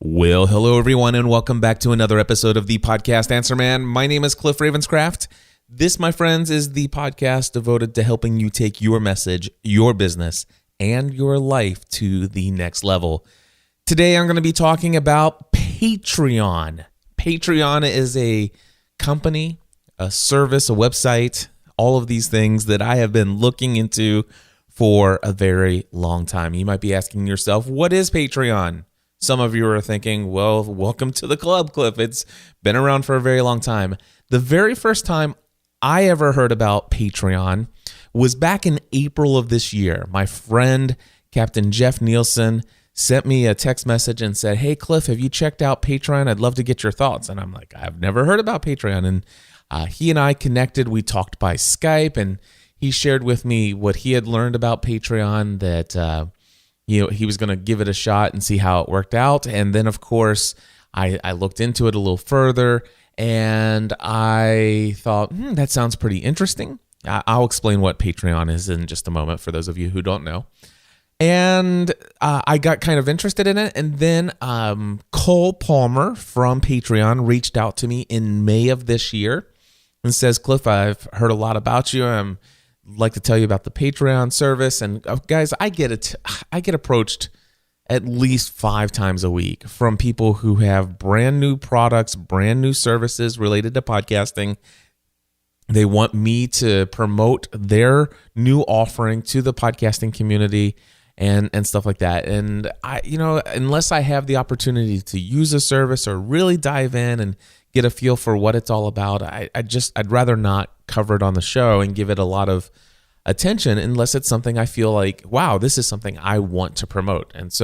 Well, hello everyone, and welcome back to another episode of the podcast Answer Man. My name is Cliff Ravenscraft. This, my friends, is the podcast devoted to helping you take your message, your business, and your life to the next level. Today, I'm going to be talking about Patreon. Patreon is a company, a service, a website, all of these things that I have been looking into for a very long time. You might be asking yourself, what is Patreon? Some of you are thinking, well, welcome to the club, Cliff. It's been around for a very long time. The very first time I ever heard about Patreon was back in April of this year. My friend, Captain Jeff Nielsen, sent me a text message and said, hey, Cliff, have you checked out Patreon? I'd love to get your thoughts. And I'm like, I've never heard about Patreon. And he and I connected. We talked by Skype, and he shared with me what he had learned about Patreon, that he was going to give it a shot and see how it worked out. And then, of course, I looked into it a little further, and I thought, that sounds pretty interesting. I'll explain what Patreon is in just a moment for those of you who don't know. And I got kind of interested in it. And then Cole Palmer from Patreon reached out to me in May of this year and says, Cliff, I've heard a lot about you. I'd like to tell you about the Patreon service. And guys, I get approached at least 5 times a week from people who have brand new products, brand new services related to podcasting. They want me to promote their new offering to the podcasting community and stuff like that. And unless I have the opportunity to use a service or really dive in and get a feel for what it's all about, I'd rather not cover it on the show and give it a lot of attention unless it's something I feel like, wow, this is something I want to promote. And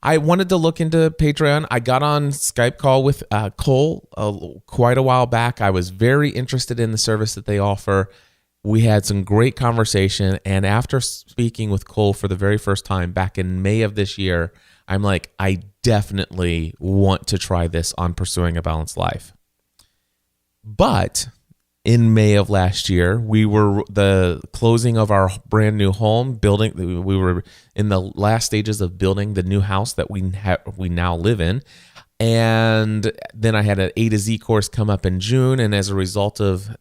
I wanted to look into Patreon. I got on Skype call with Cole quite a while back. I was very interested in the service that they offer. We had some great conversation. And after speaking with Cole for the very first time back in May of this year, I'm like, I definitely want to try this on Pursuing a Balanced Life. But in May of last year, we were the closing of our brand new home building. We were in the last stages of building the new house that we now live in. And then I had an A to Z course come up in June. And as a result of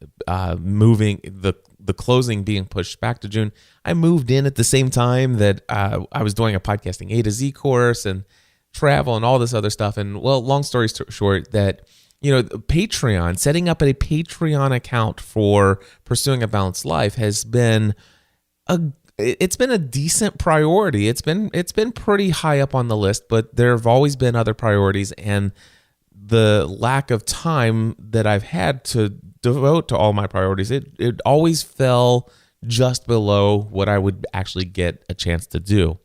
moving the closing being pushed back to June, I moved in at the same time that I was doing a podcasting A to Z course and travel and all this other stuff. And well, long story short, that Patreon, setting up a Patreon account for Pursuing a Balanced Life has been a decent priority. It's been pretty high up on the list, but there have always been other priorities, and the lack of time that I've had to devote to all my priorities, it always fell just below what I would actually get a chance to do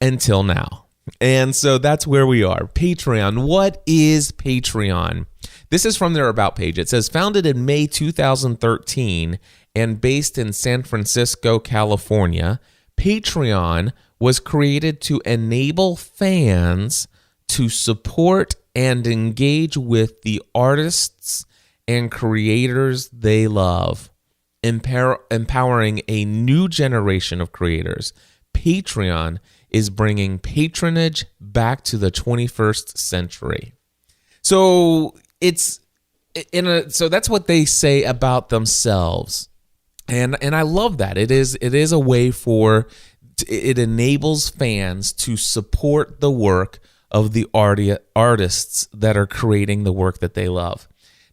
until now. And so that's where we are. Patreon. What is Patreon? This is from their About page. It says, founded in May 2013 and based in San Francisco, California, Patreon was created to enable fans to support and engage with the artists and creators they love, empowering a new generation of creators. Patreon is bringing patronage back to the 21st century. So so that's what they say about themselves. And I love that. It is a way it enables fans to support the work of the artists that are creating the work that they love.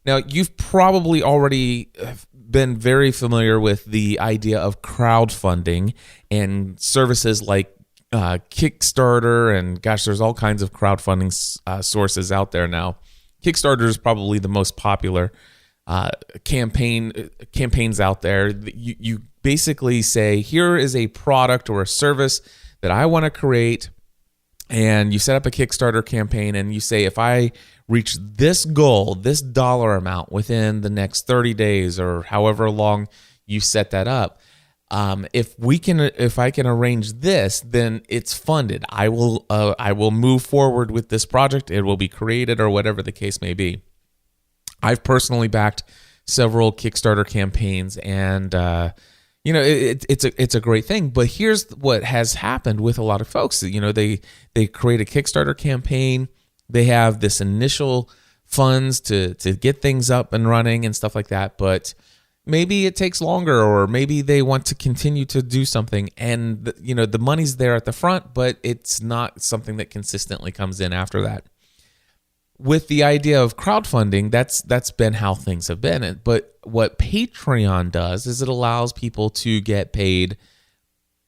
Now, you've probably already been very familiar with the idea of crowdfunding and services like Kickstarter, and gosh, there's all kinds of crowdfunding sources out there now. Kickstarter is probably the most popular campaigns out there. You basically say, here is a product or a service that I want to create, and you set up a Kickstarter campaign, and you say, if I reach this goal, this dollar amount within the next 30 days or however long you set that up, if I can arrange this, then it's funded. I will move forward with this project. It will be created, or whatever the case may be. I've personally backed several Kickstarter campaigns, and it's a great thing. But here's what has happened with a lot of folks. They create a Kickstarter campaign. They have this initial funds to get things up and running and stuff like that, but maybe it takes longer, or maybe they want to continue to do something, and the money's there at the front, but it's not something that consistently comes in after that. With the idea of crowdfunding, that's been how things have been. But what Patreon does is it allows people to get paid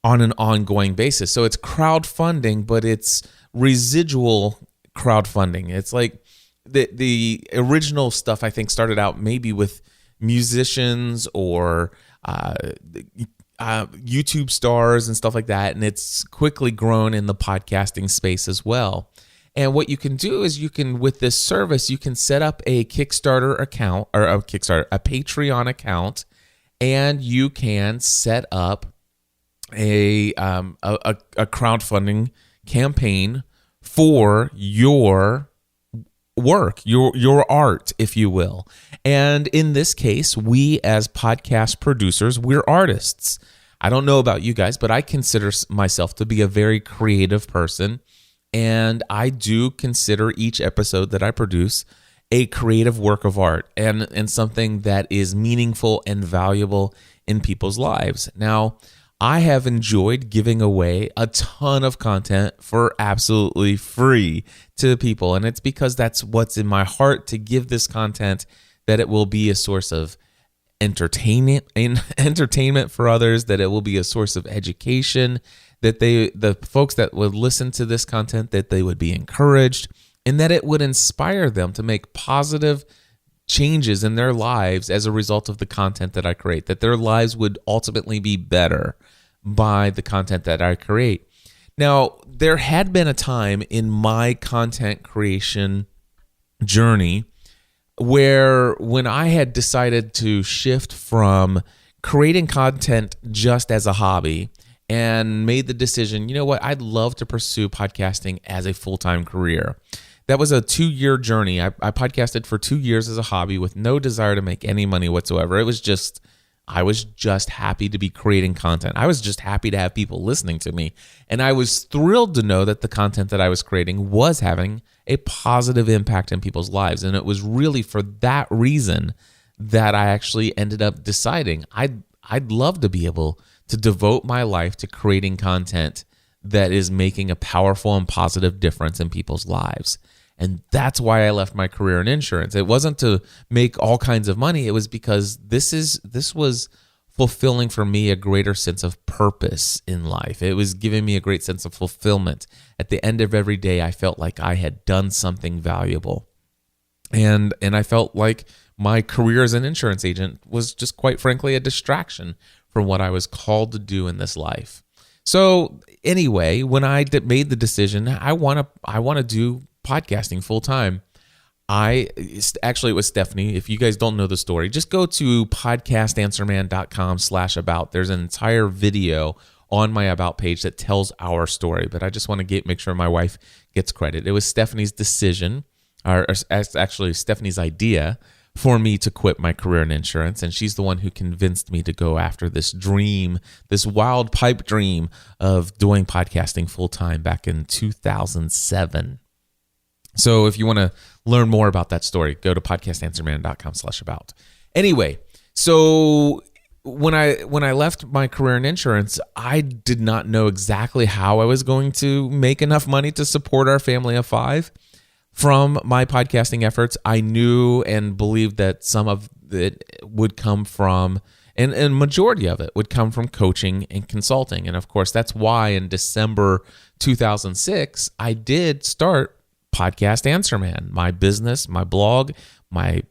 on an ongoing basis. So it's crowdfunding, but it's residual crowdfunding. It's like the original stuff, I think, started out maybe with musicians or YouTube stars and stuff like that, and it's quickly grown in the podcasting space as well. And what you can do is with this service, you can set up a Kickstarter account, or a Patreon account, and you can set up a crowdfunding campaign for your work, your art, if you will. And in this case, we as podcast producers, we're artists. I don't know about you guys, but I consider myself to be a very creative person. And I do consider each episode that I produce a creative work of art and something that is meaningful and valuable in people's lives. Now, I have enjoyed giving away a ton of content for absolutely free to people. And it's because that's what's in my heart, to give this content, that it will be a source of entertainment for others, that it will be a source of education, that the folks that would listen to this content, that they would be encouraged, and that it would inspire them to make positive changes in their lives as a result of the content that I create, that their lives would ultimately be better by the content that I create. Now, there had been a time in my content creation journey where, when I had decided to shift from creating content just as a hobby and made the decision, you know what, I'd love to pursue podcasting as a full-time career. That was a 2-year journey. I podcasted for 2 years as a hobby with no desire to make any money whatsoever. I was just happy to be creating content. I was just happy to have people listening to me. And I was thrilled to know that the content that I was creating was having a positive impact in people's lives. And it was really for that reason that I actually ended up deciding I'd love to be able to devote my life to creating content that is making a powerful and positive difference in people's lives. And that's why I left my career in insurance. It wasn't to make all kinds of money. It was because this was fulfilling for me a greater sense of purpose in life. It was giving me a great sense of fulfillment. At the end of every day, I felt like I had done something valuable. And I felt like my career as an insurance agent was just, quite frankly, a distraction from what I was called to do in this life. So anyway, when I made the decision, I want to do podcasting full time, it was Stephanie. If you guys don't know the story, just go to podcastanswerman.com/about. There's an entire video on my about page that tells our story, but I just want to make sure my wife gets credit. It was Stephanie's decision, or actually Stephanie's idea, for me to quit my career in insurance, and she's the one who convinced me to go after this dream, this wild pipe dream of doing podcasting full time back in 2007. So if you want to learn more about that story, go to podcastanswerman.com/about. Anyway, so when I left my career in insurance, I did not know exactly how I was going to make enough money to support our family of 5 from my podcasting efforts. I knew and believed that some of it would come from, and majority of it would come from, coaching and consulting. And of course, that's why in December 2006, I did start Podcast Answer Man, my business, my blog,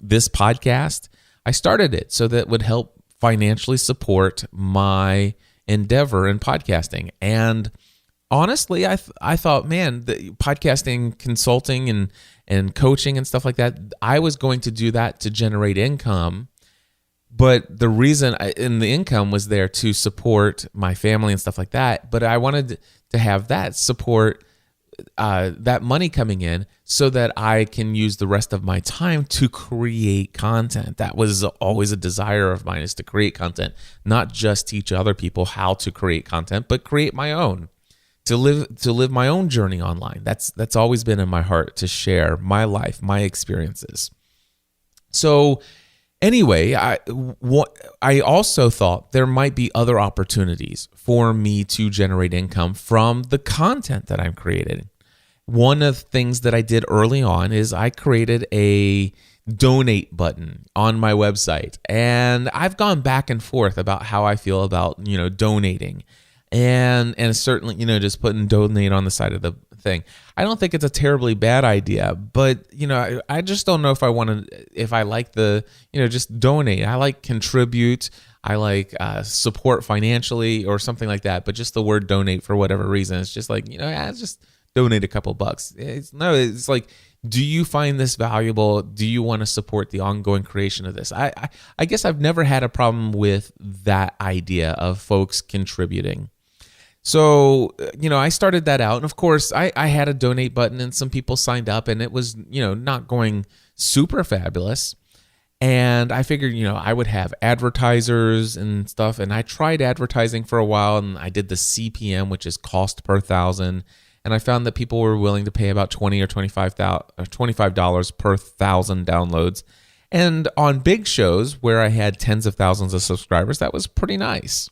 this podcast. I started it so that it would help financially support my endeavor in podcasting. And honestly, I thought, man, the podcasting, consulting, and coaching and stuff like that, I was going to do that to generate income. But the reason the income was there to support my family and stuff like that. But I wanted to have that support, that money coming in, so that I can use the rest of my time to create content. That was always a desire of mine, is to create content, not just teach other people how to create content, but create my own. to live my own journey online. That's always been in my heart, to share my life, my experiences. So anyway, I also thought there might be other opportunities for me to generate income from the content that I'm creating. One of the things that I did early on is I created a donate button on my website. And I've gone back and forth about how I feel about, donating. And certainly, just putting donate on the side of the thing. I don't think it's a terribly bad idea, but, I just don't know if I like the, just donate. I like contribute. I like support financially or something like that. But just the word donate, for whatever reason, it's just like, just donate a couple bucks. It's like, do you find this valuable? Do you want to support the ongoing creation of this? I guess I've never had a problem with that idea of folks contributing. So, I started that out. And of course, I had a donate button and some people signed up, and it was, not going super fabulous. And I figured, I would have advertisers and stuff. And I tried advertising for a while, and I did the CPM, which is cost per thousand. And I found that people were willing to pay about $20 or $25 per thousand downloads. And on big shows where I had tens of thousands of subscribers, that was pretty nice.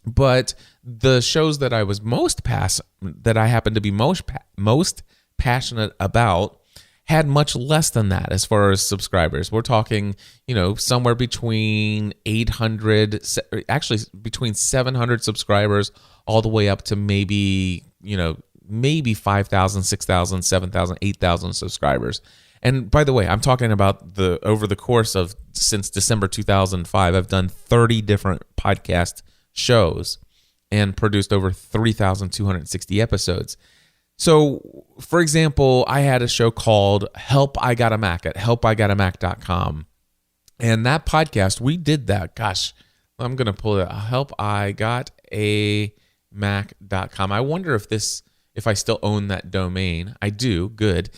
But the shows that I was that I happened to be most passionate about had much less than that as far as subscribers. We're talking, somewhere between 700 subscribers all the way up to maybe 5,000, 6,000, 7,000, 8,000 subscribers. And by the way, I'm talking about over the course of since December 2005, I've done 30 different podcast shows and produced over 3,260 episodes. So, for example, I had a show called Help I Got a Mac at helpigotamac.com. And that podcast, we did that. Gosh, I'm going to pull it out. helpigotamac.com. I wonder if I still own that domain. I do. Good.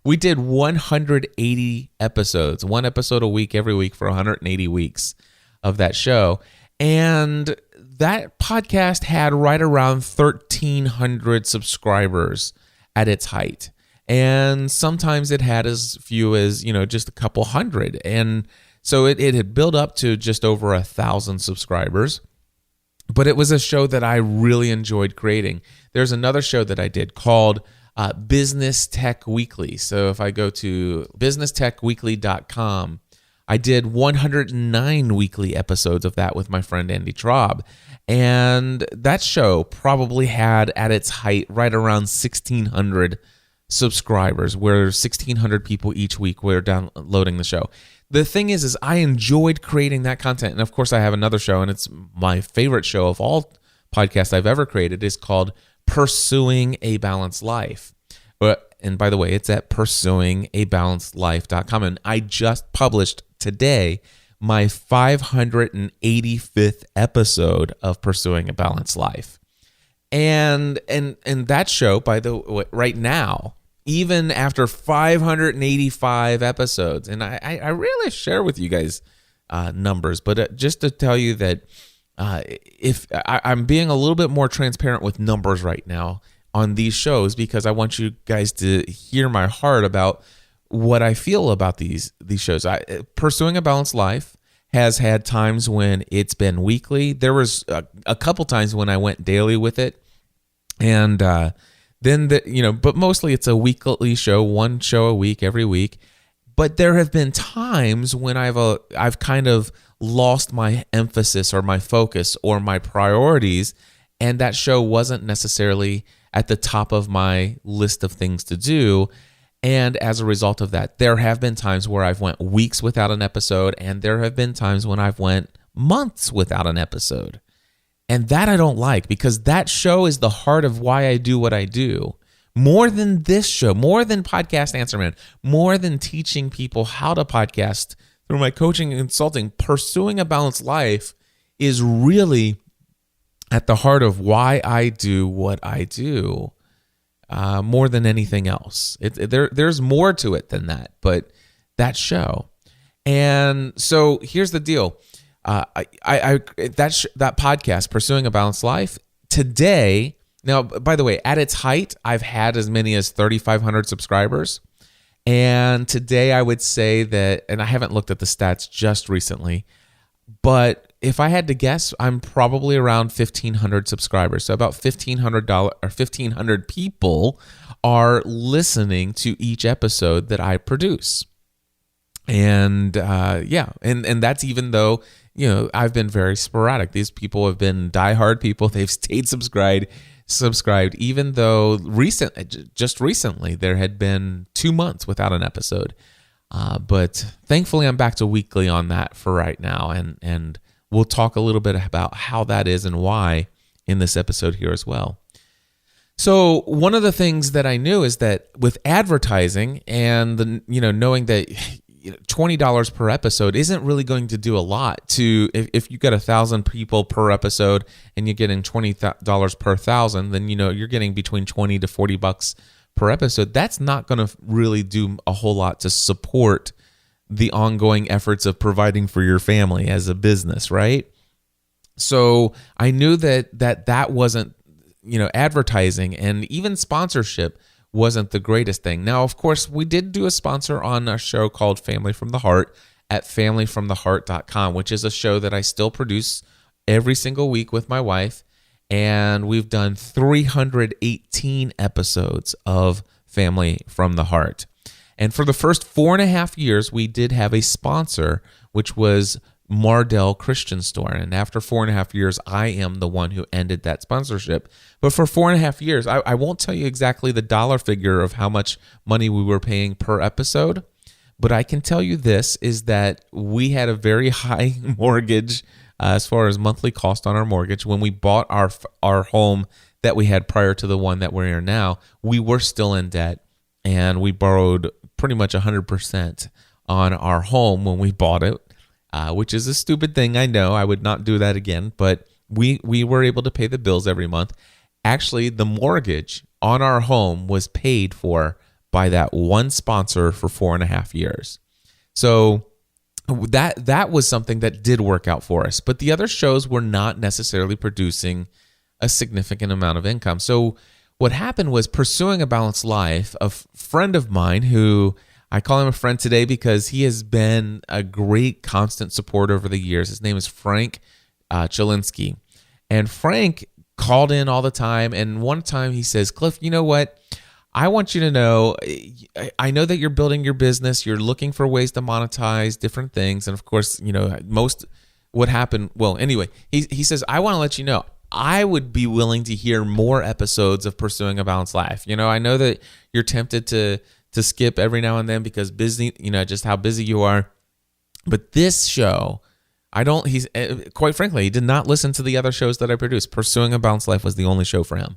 We did 180 episodes, one episode a week every week for 180 weeks of that show. And that podcast had right around 1,300 subscribers at its height. And sometimes it had as few as, just a couple hundred. And so it had built up to just over 1,000 subscribers. But it was a show that I really enjoyed creating. There's another show that I did called Business Tech Weekly. So if I go to businesstechweekly.com, I did 109 weekly episodes of that with my friend Andy Traub. And that show probably had at its height right around 1,600 subscribers, where 1,600 people each week were downloading the show. The thing is I enjoyed creating that content. And of course, I have another show, and it's my favorite show of all podcasts I've ever created. It's called Pursuing a Balanced Life. And by the way, it's at pursuingabalancedlife.com. And I just published today my 585th episode of Pursuing a Balanced Life. And that show, by the way, right now, even after 585 episodes, and I rarely share with you guys numbers, but just to tell you that if I'm being a little bit more transparent with numbers right now on these shows, because I want you guys to hear my heart about what I feel about these shows. Pursuing a Balanced Life has had times when it's been weekly. There was a couple times when I went daily with it, and but mostly it's a weekly show, one show a week every week. But there have been times when I've kind of lost my emphasis or my focus or my priorities, and that show wasn't necessarily at the top of my list of things to do. And as a result of that, there have been times where I've went weeks without an episode, and there have been times when I've went months without an episode. And that I don't like, because that show is the heart of why I do what I do. More than this show, more than Podcast Answer Man, more than teaching people how to podcast through my coaching and consulting, Pursuing a Balanced Life is really at the heart of why I do what I do, more than anything else. There's more to it than that, but that show. And so here's the deal. That podcast, Pursuing a Balanced Life, today, Now, by the way, at its height, I've had as many as 3,500 subscribers. And today I would say that, and I haven't looked at the stats just recently, but if I had to guess, I'm probably around 1,500 subscribers. So about $1,500 people are listening to each episode that I produce. And and that's even though, I've been very sporadic. These people have been diehard people. They've stayed subscribed, even though just recently there had been 2 months without an episode. But thankfully I'm back to weekly on that for right now. And we'll talk a little bit about how that is and why in this episode here as well. So one of the things that I knew is that with advertising and knowing that $20 per episode isn't really going to do a lot to, if you get 1,000 people per episode and you're getting $20 per 1,000, then you're getting between $20 to $40 per episode. That's not going to really do a whole lot to support the ongoing efforts of providing for your family as a business, right? So I knew that wasn't, advertising and even sponsorship wasn't the greatest thing. Now, of course, we did do a sponsor on a show called Family from the Heart at familyfromtheheart.com, which is a show that I still produce every single week with my wife. And we've done 318 episodes of Family from the Heart. And for the first 4.5 years, we did have a sponsor, which was Mardel Christian Store. And after 4.5 years, I am the one who ended that sponsorship. But for 4.5 years, I won't tell you exactly the dollar figure of how much money we were paying per episode, but I can tell you this, is that we had a very high mortgage as far as monthly cost on our mortgage. When we bought our home that we had prior to the one that we're in now, we were still in debt, and we borrowed pretty much 100% on our home when we bought it. Which is a stupid thing, I know. I would not do that again, but we were able to pay the bills every month. Actually, the mortgage on our home was paid for by that one sponsor for 4.5 years. So that was something that did work out for us. But the other shows were not necessarily producing a significant amount of income. So what happened was, Pursuing a Balanced Life, a friend of mine who... I call him a friend today because he has been a great constant support over the years. His name is Frank Chilinsky. And Frank called in all the time. And one time he says, Cliff, you know what? I want you to know, I know that you're building your business. You're looking for ways to monetize different things. And of course, most what happened. Well, anyway, he says, I want to let you know, I would be willing to hear more episodes of Pursuing a Balanced Life. I know that you're tempted to skip every now and then because busy, just how busy you are. But this show, he's quite frankly, he did not listen to the other shows that I produced. Pursuing a Balanced Life was the only show for him.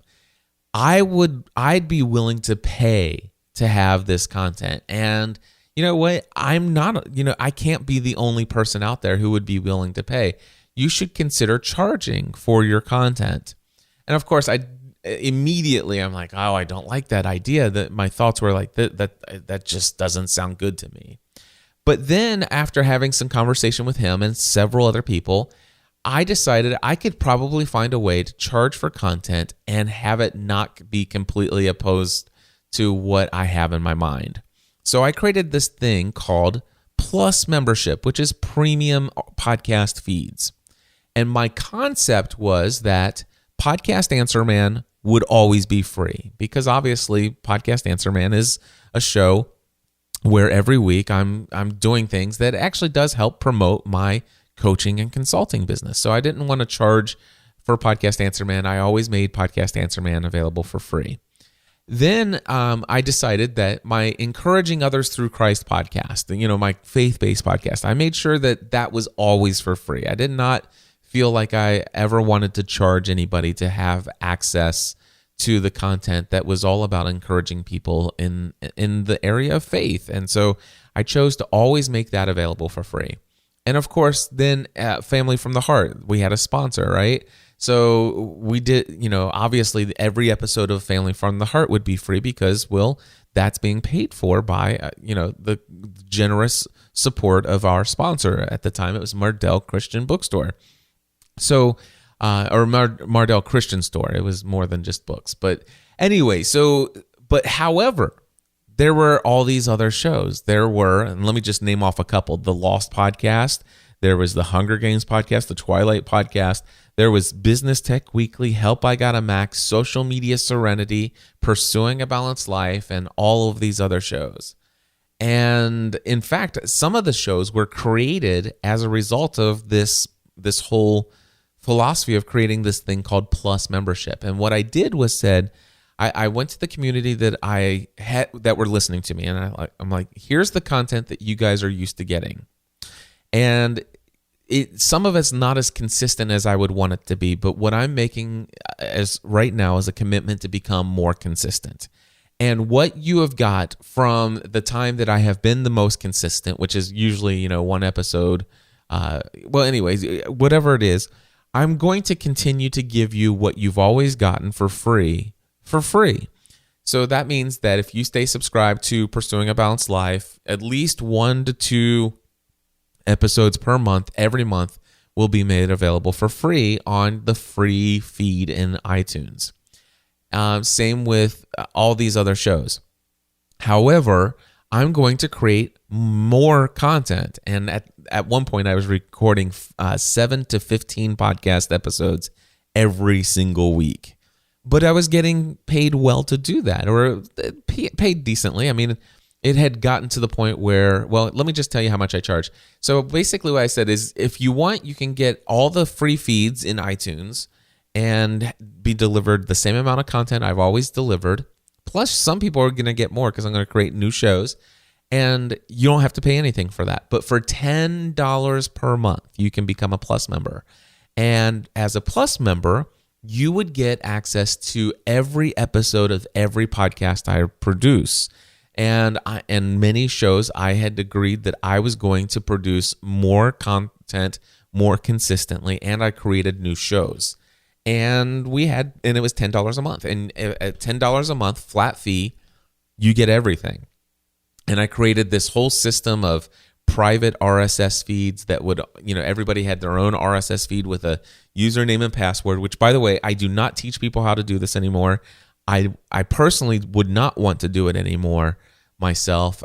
I'd be willing to pay to have this content. And you know what? I'm not, I can't be the only person out there who would be willing to pay. You should consider charging for your content. And of course, immediately I'm like, oh, I don't like that idea. That my thoughts were like, that just doesn't sound good to me. But then after having some conversation with him and several other people, I decided I could probably find a way to charge for content and have it not be completely opposed to what I have in my mind. So I created this thing called Plus Membership, which is premium podcast feeds. And my concept was that Podcast Answer Man would always be free, because obviously Podcast Answer Man is a show where every week I'm doing things that actually does help promote my coaching and consulting business. So I didn't want to charge for Podcast Answer Man. I always made Podcast Answer Man available for free. Then I decided that my Encouraging Others Through Christ podcast, my faith-based podcast, I made sure that was always for free. I did not feel like I ever wanted to charge anybody to have access to the content that was all about encouraging people in the area of faith. And so I chose to always make that available for free. And of course, then Family from the Heart, we had a sponsor, right? So we did, obviously every episode of Family from the Heart would be free because, well, that's being paid for by, the generous support of our sponsor. At the time, it was Mardel Christian Bookstore. So or Mardel Christian Store. It was more than just books. But anyway, however, there were all these other shows. There were, and let me just name off a couple, the Lost Podcast. There was the Hunger Games podcast, the Twilight podcast. There was Business Tech Weekly, Help I Got a Mac, Social Media Serenity, Pursuing a Balanced Life, and all of these other shows. And in fact, some of the shows were created as a result of this whole philosophy of creating this thing called Plus membership. And what I did was I went to the community that I had that were listening to me, and I'm like, here's the content that you guys are used to getting. And some of it's not as consistent as I would want it to be, but what I'm making as right now is a commitment to become more consistent. And what you have got from the time that I have been the most consistent, which is usually, one episode, anyways, whatever it is, I'm going to continue to give you what you've always gotten for free. So that means that if you stay subscribed to Pursuing a Balanced Life, at least 1 to 2 episodes per month, every month, will be made available for free on the free feed in iTunes. Same with all these other shows. However, I'm going to create more content. And at one point, I was recording 7 to 15 podcast episodes every single week. But I was getting paid well to do that, or paid decently. I mean, it had gotten to the point where, well, let me just tell you how much I charge. So basically what I said is, if you want, you can get all the free feeds in iTunes and be delivered the same amount of content I've always delivered. Plus, some people are going to get more because I'm going to create new shows, and you don't have to pay anything for that. But for $10 per month, you can become a Plus member. And as a Plus member, you would get access to every episode of every podcast I produce. And many shows, I had agreed that I was going to produce more content more consistently, and I created new shows. And it was $10 a month. And at $10 a month, flat fee, you get everything. And I created this whole system of private RSS feeds that would, everybody had their own RSS feed with a username and password, which, by the way, I do not teach people how to do this anymore. I personally would not want to do it anymore myself.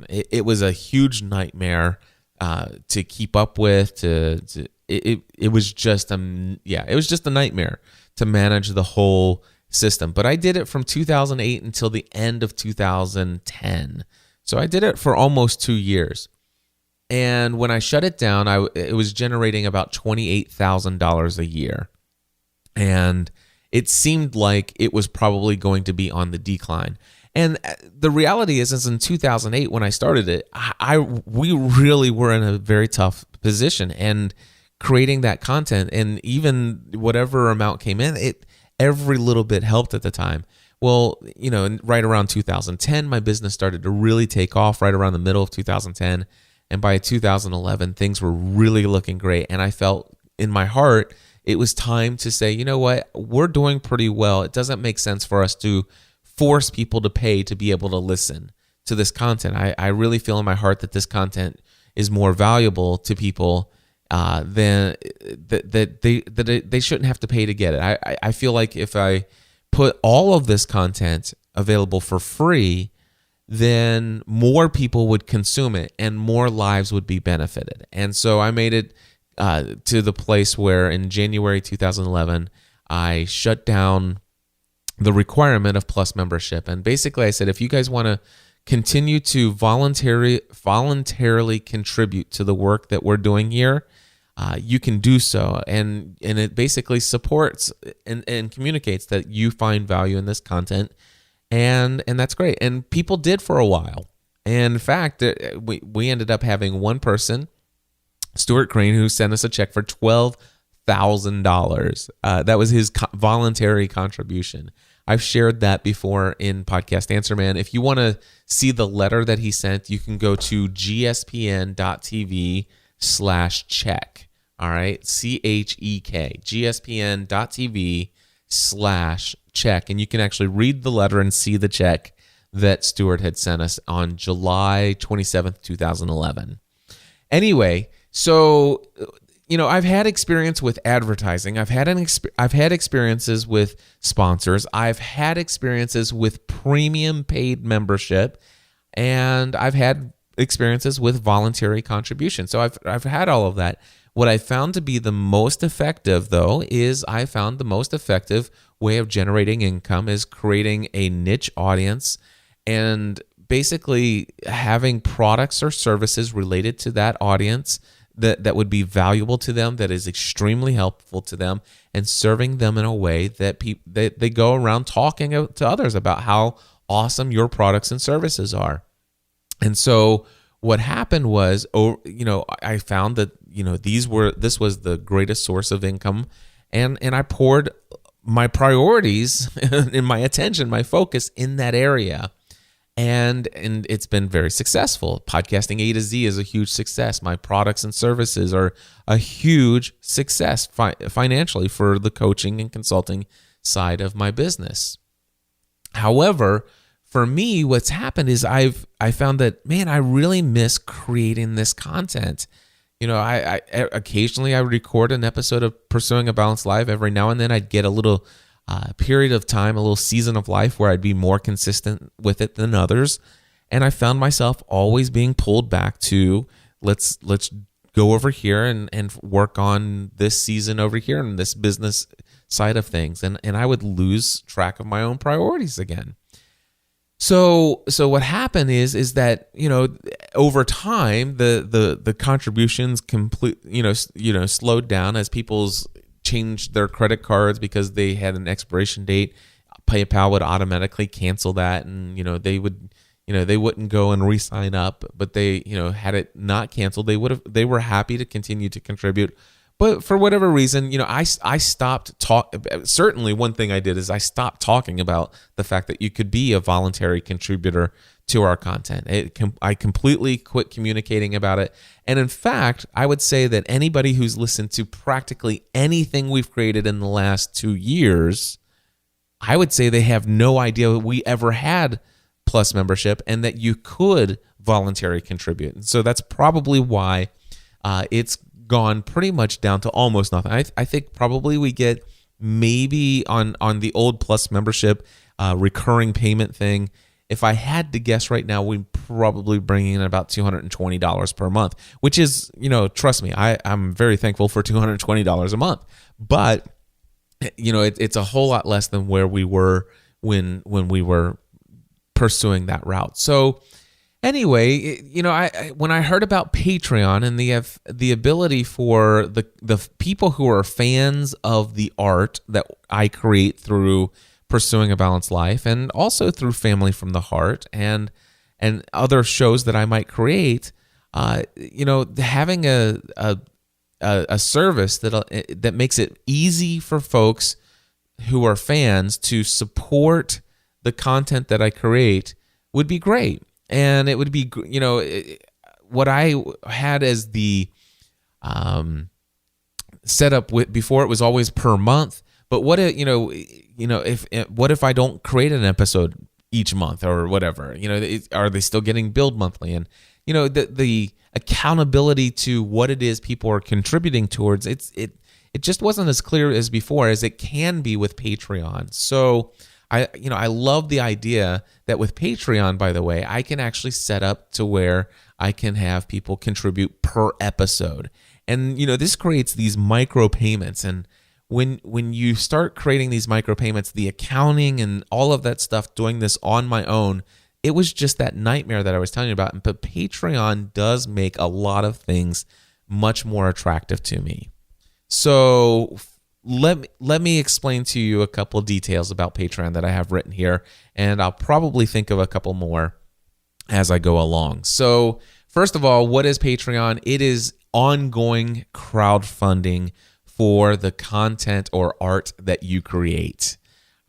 It was a huge nightmare to keep up with. It was just a nightmare to manage the whole system. But I did it from 2008 until the end of 2010. So I did it for almost 2 years. And when I shut it down, it was generating about $28,000 a year. And it seemed like it was probably going to be on the decline. And the reality is in 2008, when I started it, we really were in a very tough position. And creating that content, and even whatever amount came in, every little bit helped at the time. Well, right around 2010, my business started to really take off, right around the middle of 2010. And by 2011, things were really looking great. And I felt in my heart, it was time to say, you know what, we're doing pretty well. It doesn't make sense for us to force people to pay to be able to listen to this content. I really feel in my heart that this content is more valuable to people than that they shouldn't have to pay to get it. I feel like if I put all of this content available for free, then more people would consume it and more lives would be benefited. And so I made it to the place where in January 2011, I shut down the requirement of Plus membership. And basically I said, if you guys want to continue to voluntarily contribute to the work that we're doing here, you can do so. And it basically supports and communicates that you find value in this content. And that's great. And people did for a while. And in fact, we ended up having one person, Stuart Crane, who sent us a check for $12,000. That was his voluntary contribution. I've shared that before in Podcast Answer Man. If you want to see the letter that he sent, you can go to gspn.tv/check. All right, CHEK, gspn.tv/check. And you can actually read the letter and see the check that Stuart had sent us on July 27th, 2011. Anyway, so I've had experience with advertising. I've had experiences with sponsors. I've had experiences with premium paid membership, and I've had experiences with voluntary contribution. So I've had all of that. What I found to be the most effective, though, is I found the most effective way of generating income is creating a niche audience and basically having products or services related to that audience that would be valuable to them, that is extremely helpful to them, and serving them in a way that they go around talking to others about how awesome your products and services are. And so what happened was, I found that, this was the greatest source of income, and I poured my priorities and my attention, my focus in that area. And it's been very successful. Podcasting A to Z is a huge success. My products and services are a huge success financially for the coaching and consulting side of my business. However, for me, what's happened is I found that, man, I really miss creating this content. I occasionally I record an episode of Pursuing a Balanced Life. Every now and then I'd get a little period of time, a little season of life where I'd be more consistent with it than others. And I found myself always being pulled back to let's go over here and work on this season over here and this business side of things. And I would lose track of my own priorities again. So what happened is that, over time, the contributions slowed down as people's changed their credit cards because they had an expiration date. PayPal would automatically cancel that, and they wouldn't go and re-sign up. But they had it not canceled, they were happy to continue to contribute. But for whatever reason, I stopped certainly one thing I did is I stopped talking about the fact that you could be a voluntary contributor to our content. I completely quit communicating about it. And in fact, I would say that anybody who's listened to practically anything we've created in the last 2 years, I would say they have no idea we ever had Plus membership and that you could voluntarily contribute. And so that's probably why it's gone pretty much down to almost nothing. I think probably we get maybe on the old Plus membership recurring payment thing. If I had to guess right now, we'd probably bring in about $220 per month, which is, trust me, I'm very thankful for $220 a month. But, it's a whole lot less than where we were when we were pursuing that route. So anyway, when I heard about Patreon and the ability for the people who are fans of the art that I create through Pursuing a Balanced Life and also through Family from the Heart and other shows that I might create, having a service that makes it easy for folks who are fans to support the content that I create would be great. And it would be, what I had as the setup before, it was always per month. But what if I don't create an episode each month or whatever? Are they still getting billed monthly? And the accountability to what it is people are contributing towards, it just wasn't as clear as before as it can be with Patreon. So I love the idea that with Patreon, by the way, I can actually set up to where I can have people contribute per episode. And, this creates these micro payments. And when you start creating these micro payments, the accounting and all of that stuff, doing this on my own, it was just that nightmare that I was telling you about. But Patreon does make a lot of things much more attractive to me. So let me explain to you a couple of details about Patreon that I have written here, and I'll probably think of a couple more as I go along. So first of all, what is Patreon? It is ongoing crowdfunding for the content or art that you create.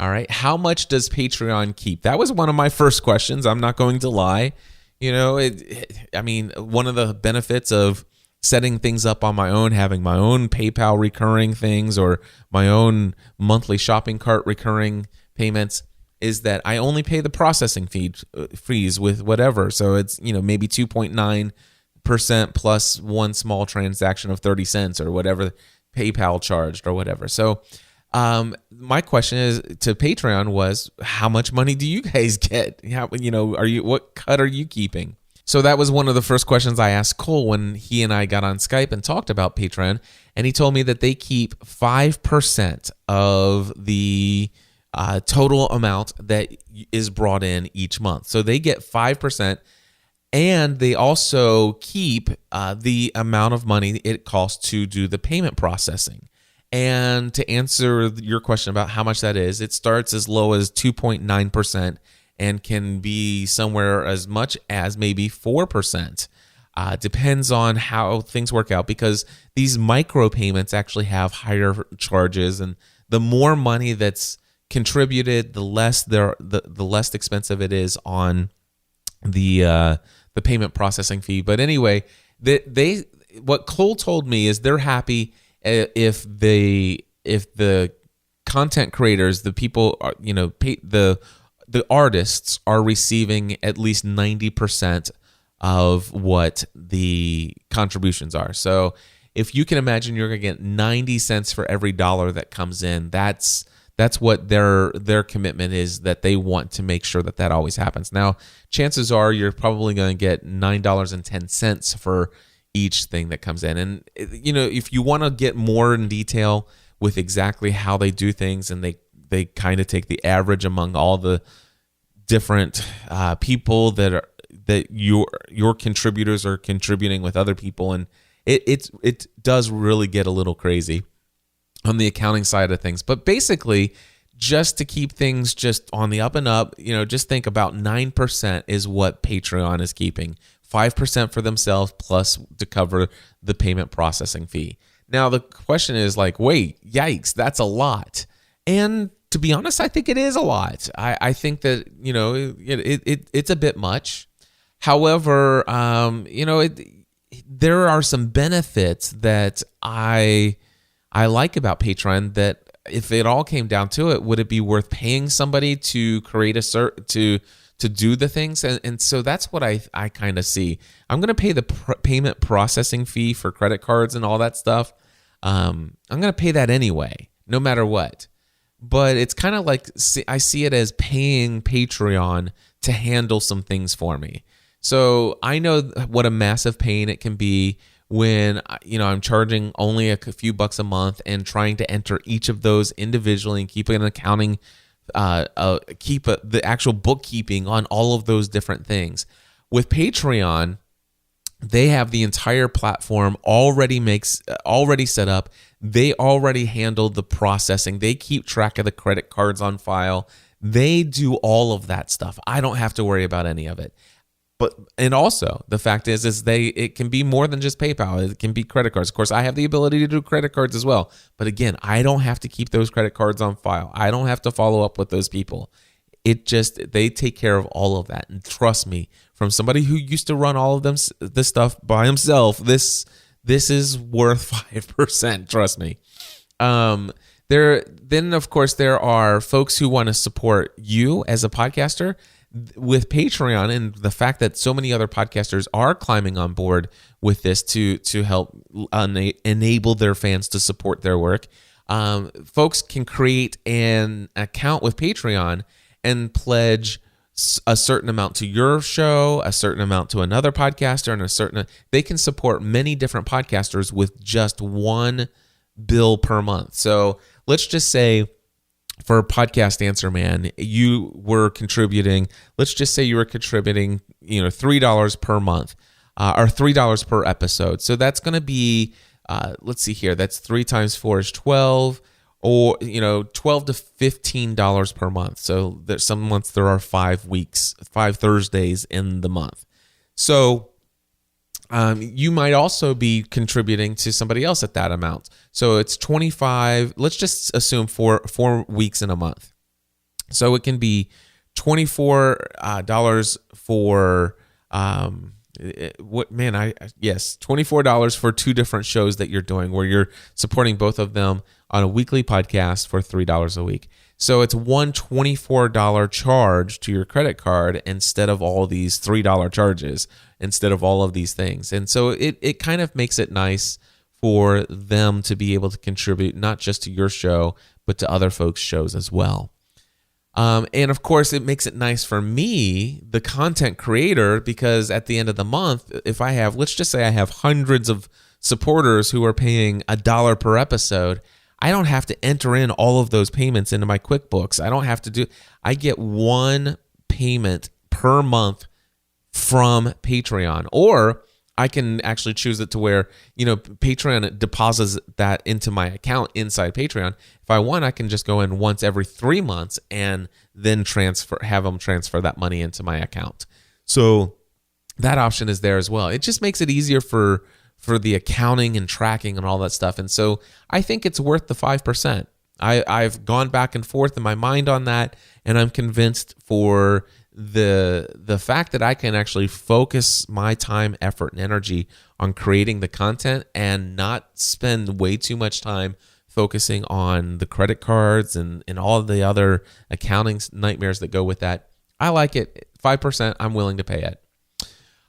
All right. How much does Patreon keep? That was one of my first questions. I'm not going to lie. One of the benefits of setting things up on my own, having my own PayPal recurring things or my own monthly shopping cart recurring payments is that I only pay the processing fees with whatever. So it's, maybe $2.9 5% plus one small transaction of 30 cents or whatever PayPal charged or whatever. So my question is to Patreon was, how much money do you guys get? What cut are you keeping? So that was one of the first questions I asked Cole when he and I got on Skype and talked about Patreon. And he told me that they keep 5% of the total amount that is brought in each month. So they get 5%, and they also keep the amount of money it costs to do the payment processing. And to answer your question about how much that is, it starts as low as 2.9% and can be somewhere as much as maybe 4%. Depends on how things work out, because these micro payments actually have higher charges, and the more money that's contributed, the less less expensive it is on the payment processing fee. But anyway, what Cole told me is they're happy if the content creators, the people are, the artists are receiving at least 90% of what the contributions are. So if you can imagine, you're going to get 90 cents for every dollar that comes in. That's what their commitment is, that they want to make sure that always happens. Now, chances are you're probably going to get $9.10 for each thing that comes in. And if you want to get more in detail with exactly how they do things, and they kind of take the average among all the different people that your contributors are contributing with other people, and it does really get a little crazy on the accounting side of things. But basically, just to keep things just on the up and up, just think about 9% is what Patreon is keeping. 5% for themselves plus to cover the payment processing fee. Now, the question is like, wait, yikes, that's a lot. And to be honest, I think it is a lot. I think that, it's a bit much. However, there are some benefits that I like about Patreon, that if it all came down to it, would it be worth paying somebody to create to do the things? And so that's what I kind of see. I'm going to pay the payment processing fee for credit cards and all that stuff. I'm going to pay that anyway, no matter what. But it's kind of like, I see it as paying Patreon to handle some things for me. So I know what a massive pain it can be when I'm charging only a few bucks a month and trying to enter each of those individually and keep an accounting, keep the actual bookkeeping on all of those different things. With Patreon, they have the entire platform already set up. They already handled the processing. They keep track of the credit cards on file. They do all of that stuff. I don't have to worry about any of it. And also the fact is it can be more than just PayPal. It can be credit cards. Of course, I have the ability to do credit cards as well. But again, I don't have to keep those credit cards on file. I don't have to follow up with those people. They take care of all of that. And trust me, from somebody who used to run all of this stuff by himself, this is worth 5%. Trust me. Then of course there are folks who want to support you as a podcaster. With Patreon and the fact that so many other podcasters are climbing on board with this to help enable their fans to support their work, folks can create an account with Patreon and pledge a certain amount to your show, a certain amount to another podcaster, and they can support many different podcasters with just one bill per month. So let's just say, for Podcast Answer Man, you were contributing, let's just say you were contributing, $3 per month, or $3 per episode. So that's going to be, let's see here, that's 3 times 4 is 12, or, $12 to $15 per month. So there's some months there are 5 Thursdays in the month. So you might also be contributing to somebody else at that amount. So it's 25, let's just assume 4 weeks in a month. So it can be $24 for, $24 for 2 different shows that you're doing, where you're supporting both of them on a weekly podcast for $3 a week. So it's one $24 charge to your credit card instead of all these $3 charges, instead of all of these things. And so it kind of makes it nice for them to be able to contribute not just to your show, but to other folks' shows as well. And of course, it makes it nice for me, the content creator, because at the end of the month, if I have, let's just say I have hundreds of supporters who are paying $1 per episode, I don't have to enter in all of those payments into my QuickBooks. I get one payment per month from Patreon, or I can actually choose it to where, Patreon deposits that into my account inside Patreon. If I want, I can just go in once every 3 months and then have them transfer that money into my account. So that option is there as well. It just makes it easier for the accounting and tracking and all that stuff. And so I think it's worth the 5%. I've gone back and forth in my mind on that, and I'm convinced for the fact that I can actually focus my time, effort, and energy on creating the content and not spend way too much time focusing on the credit cards and all of the other accounting nightmares that go with that. I like it. 5%, I'm willing to pay it.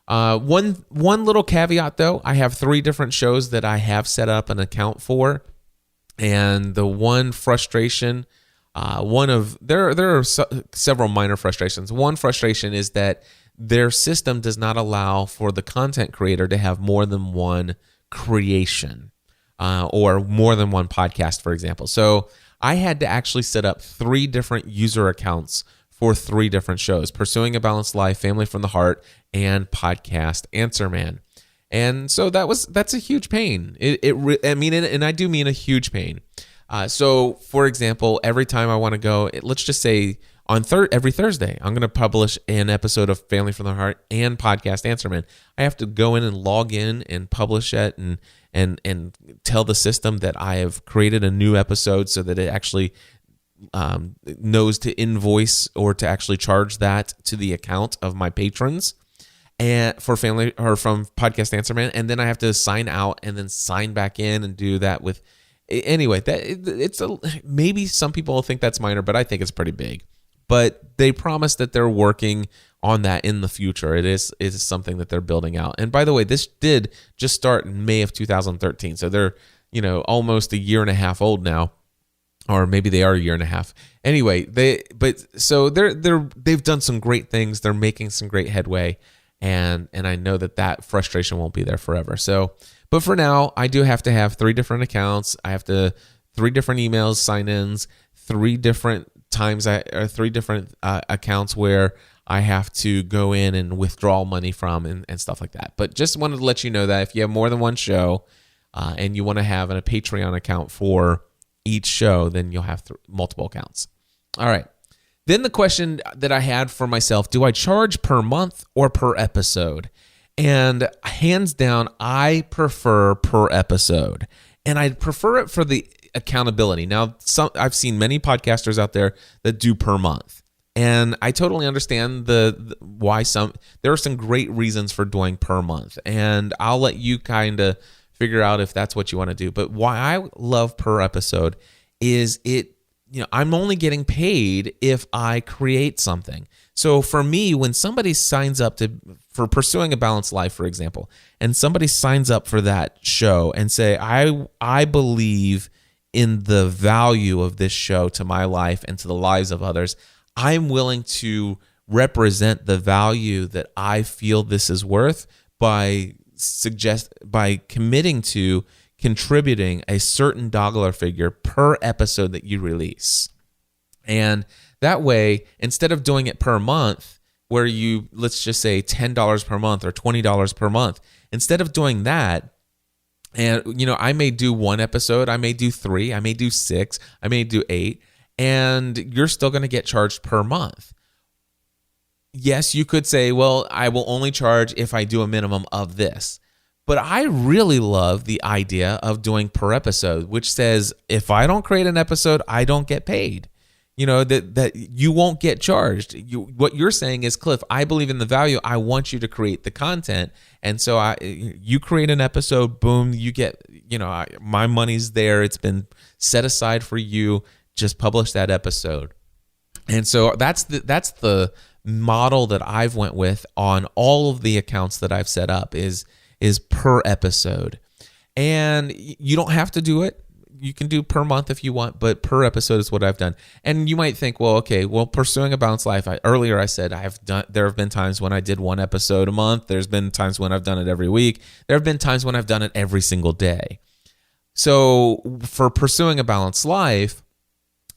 One little caveat though, I have 3 different shows that I have set up an account for, and the one frustration, there are several minor frustrations. One frustration is that their system does not allow for the content creator to have more than one creation, or more than one podcast, for example. So I had to actually set up 3 different user accounts for 3 different shows: Pursuing a Balanced Life, Family from the Heart, and Podcast Answer Man. And so that's a huge pain. And I do mean a huge pain. So for example, every time I want to go, let's just say every Thursday, I'm going to publish an episode of Family from the Heart and Podcast Answer Man. I have to go in and log in and publish it and tell the system that I have created a new episode so that it actually knows to invoice or to actually charge that to the account of my patrons and for family or from Podcast Answer Man. And then I have to sign out and then sign back in and do that with, anyway, maybe some people think that's minor, but I think it's pretty big. But they promise that they're working on that in the future. It is something that they're building out. And by the way, this did just start in May of 2013. So they're, almost a year and a half old now. Or maybe they are a year and a half. Anyway, they've done some great things. They're making some great headway, and I know that frustration won't be there forever. So, but for now, I do have to have 3 different accounts. I have 3 different emails, sign-ins, 3 different times, 3 different accounts where I have to go in and withdraw money from and stuff like that. But just wanted to let you know that if you have more than one show and you want to have a Patreon account for each show, then you'll have multiple accounts. All right. Then the question that I had for myself, do I charge per month or per episode? And hands down, I prefer per episode. And I prefer it for the accountability. Now, I've seen many podcasters out there that do per month. And I totally understand why there are some great reasons for doing per month. And I'll let you kind of figure out if that's what you want to do. But why I love per episode is I'm only getting paid if I create something. So for me, when somebody signs up for Pursuing a Balanced Life, for example, and somebody signs up for that show and say, I believe in the value of this show to my life and to the lives of others, I'm willing to represent the value that I feel this is worth by committing to contributing a certain dollar figure per episode that you release. And that way, instead of doing it per month, where let's just say $10 per month or $20 per month, instead of doing that, and I may do 1 episode, I may do 3, I may do 6, I may do 8, and you're still going to get charged per month. Yes, you could say, well, I will only charge if I do a minimum of this. But I really love the idea of doing per episode, which says if I don't create an episode, I don't get paid. That you won't get charged. What you're saying is, Cliff, I believe in the value. I want you to create the content. And so you create an episode, boom, you get, my money's there. It's been set aside for you just publish that episode. And so that's the model that I've went with on all of the accounts that I've set up is per episode. And you don't have to do it. You can do per month if you want, but per episode is what I've done. And you might think, well, okay, Pursuing a Balanced Life. Earlier I said there have been times when I did one episode a month. There's been times when I've done it every week. There have been times when I've done it every single day. So for Pursuing a Balanced Life,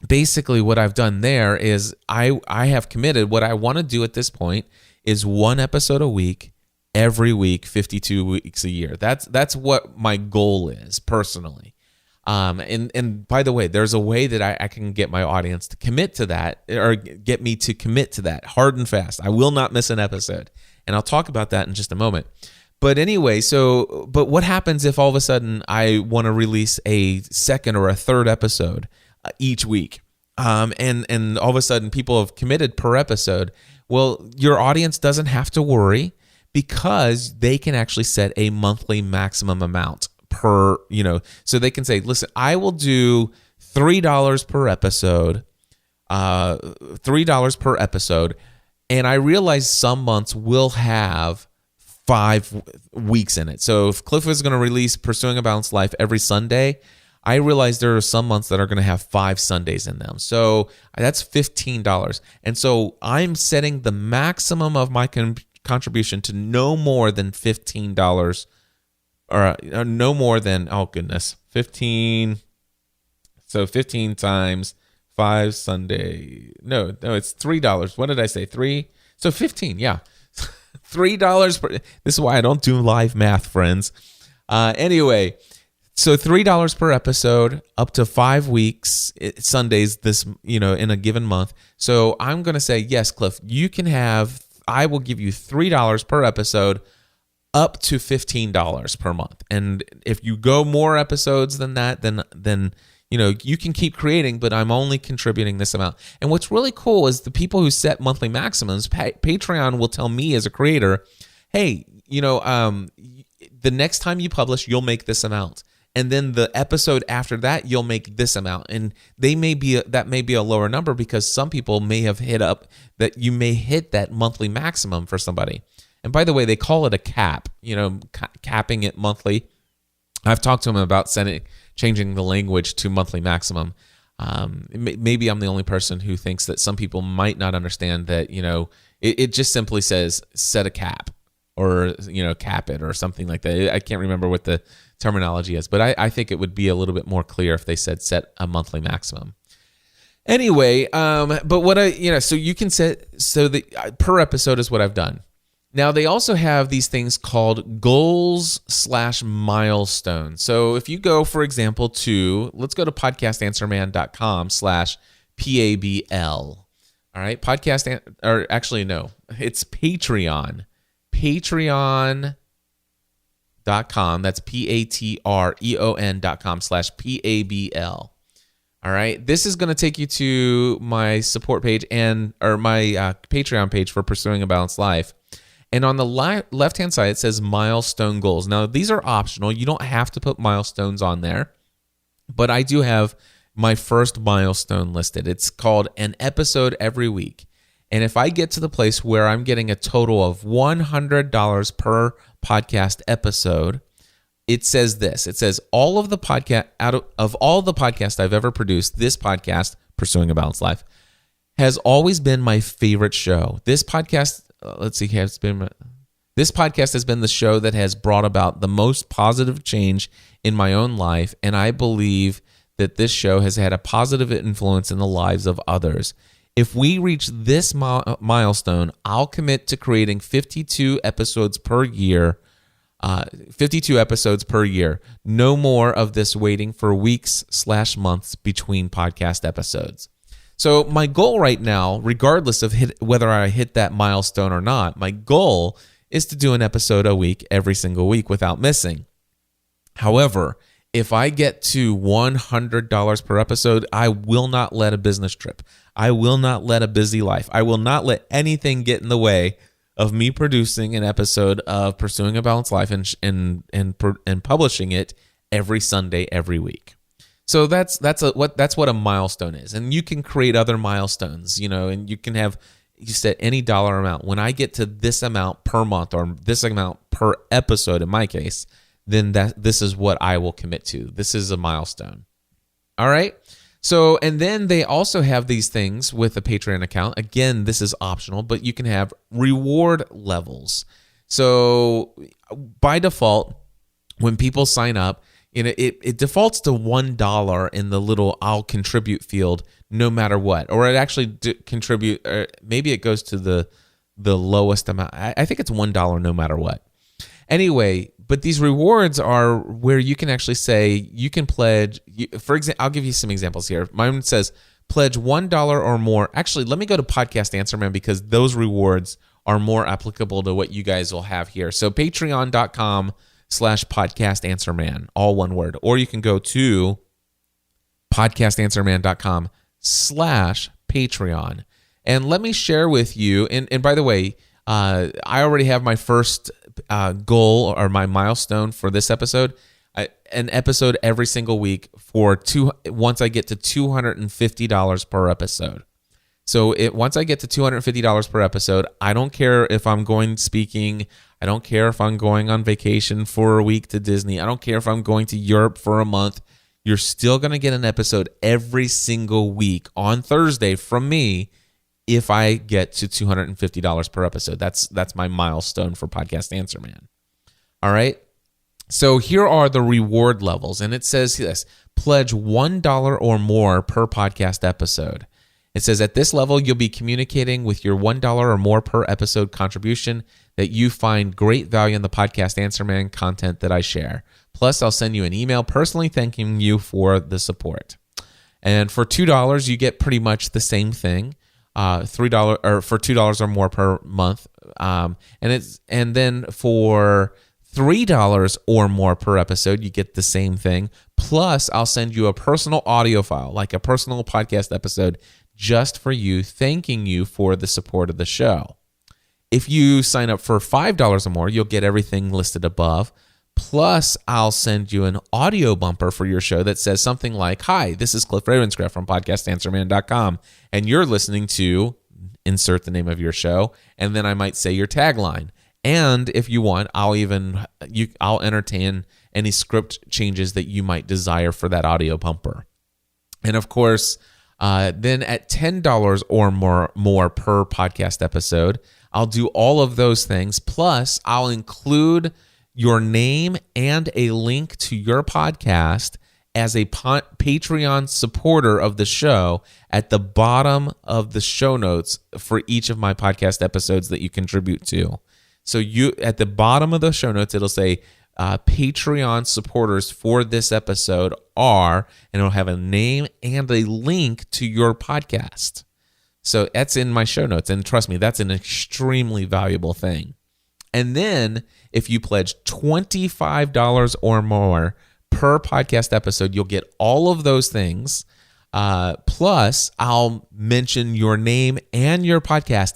basically what I've done there is I have committed. What I want to do at this point is one episode a week, every week, 52 weeks a year. That's what my goal is personally. And by the way, there's a way that I can get my audience to commit to that, or get me to commit to that hard and fast. I will not miss an episode. And I'll talk about that in just a moment. But anyway, but what happens if all of a sudden I want to release a second or a third episode each week? And all of a sudden people have committed per episode. Well, your audience doesn't have to worry, because they can actually set a monthly maximum amount per, so they can say, listen, I will do $3 per episode, $3 per episode. And I realize some months will have 5 weeks in it. So if Cliff is going to release Pursuing a Balanced Life every Sunday, I realize there are some months that are going to have 5 Sundays in them. So that's $15. And so I'm setting the maximum of my contribution to no more than $15, or no more than, 15. So 15 times 5 Sunday. No, it's $3. What did I say? 3? So 15, yeah. $3 per. This is why I don't do live math, friends. Anyway, so $3 per episode, up to 5 weeks, Sundays, in a given month. So I'm going to say, yes, Cliff, I will give you $3 per episode, up to $15 per month. And if you go more episodes than that, then you can keep creating, but I'm only contributing this amount. And what's really cool is the people who set monthly maximums, Patreon will tell me as a creator, hey, the next time you publish, you'll make this amount. And then the episode after that, you'll make this amount. And that may be a lower number, because some people may have hit up that you may hit that monthly maximum for somebody. And by the way, they call it a cap, capping it monthly. I've talked to them about changing the language to monthly maximum. Maybe I'm the only person who thinks that some people might not understand that, it just simply says set a cap, or, cap it or something like that. I can't remember what the terminology is, but I think it would be a little bit more clear if they said set a monthly maximum. Anyway, but what so you can set, so the per episode is what I've done. Now, they also have these things called goals/milestones. So if you go, for example, let's go to podcastanswerman.com/PABL. All right, it's Patreon. Patreon.com. That's patreon.com/PABL. All right, this is going to take you to my support page or my Patreon page for Pursuing a Balanced Life. And on the left-hand side, it says milestone goals. Now, these are optional. You don't have to put milestones on there, but I do have my first milestone listed. It's called an episode every week. And if I get to the place where I'm getting a total of $100 per podcast episode, it says this. It says all of the all the podcasts I've ever produced, this podcast, Pursuing a Balanced Life, has always been my favorite show. This podcast, this podcast has been the show that has brought about the most positive change in my own life, and I believe that this show has had a positive influence in the lives of others. If we reach this milestone, I'll commit to creating 52 episodes per year. 52 episodes per year. No more of this waiting for weeks/months between podcast episodes. So my goal right now, regardless of whether I hit that milestone or not, my goal is to do an episode a week every single week without missing. However, if I get to $100 per episode, I will not let a business trip. I will not let a busy life. I will not let anything get in the way of me producing an episode of Pursuing a Balanced Life and publishing it every Sunday, every week. So that's what a milestone is. And you can create other milestones, and you can have, you set any dollar amount. When I get to this amount per month or this amount per episode in my case, then this is what I will commit to. This is a milestone. All right. So, and then they also have these things with a Patreon account. Again, this is optional, but you can have reward levels. So by default, when people sign up, it defaults to $1 in the little I'll contribute field no matter what. Or it actually contribute, maybe it goes to the lowest amount. I think it's $1 no matter what. Anyway, but these rewards are where you can actually say, you can pledge, for example, I'll give you some examples here. Mine says pledge $1 or more. Actually, let me go to Podcast Answer Man because those rewards are more applicable to what you guys will have here. So patreon.com/Podcast Answer Man, all one word. Or you can go to podcastanswerman.com/Patreon. And let me share with you, and by the way, I already have my first goal or my milestone for this episode, an episode every single week once I get to $250 per episode. So once I get to $250 per episode, I don't care if I'm going speaking. I don't care if I'm going on vacation for a week to Disney. I don't care if I'm going to Europe for a month. You're still going to get an episode every single week on Thursday from me if I get to $250 per episode. That's my milestone for Podcast Answer Man. All right. So here are the reward levels. And it says this: pledge $1 or more per podcast episode. It says at this level, you'll be communicating with your $1 or more per episode contribution that you find great value in the Podcast Answer Man content that I share. Plus, I'll send you an email personally thanking you for the support. And for $2, you get pretty much the same thing. $3 or for $2 or more per month, and then for $3 or more per episode, you get the same thing. Plus, I'll send you a personal audio file, like a personal podcast episode, just for you, thanking you for the support of the show. If you sign up for $5 or more, you'll get everything listed above. Plus, I'll send you an audio bumper for your show that says something like, "Hi, this is Cliff Ravenscraft from podcastanswerman.com, and you're listening to," insert the name of your show, and then I might say your tagline. And if you want, I'll entertain any script changes that you might desire for that audio bumper. And of course, then at $10 or more per podcast episode, I'll do all of those things. Plus, I'll include your name and a link to your podcast as a Patreon supporter of the show at the bottom of the show notes for each of my podcast episodes that you contribute to. So at the bottom of the show notes, it'll say Patreon supporters for this episode are, and it'll have a name and a link to your podcast. So that's in my show notes. And trust me, that's an extremely valuable thing. And then if you pledge $25 or more per podcast episode, you'll get all of those things. Plus, I'll mention your name and your podcast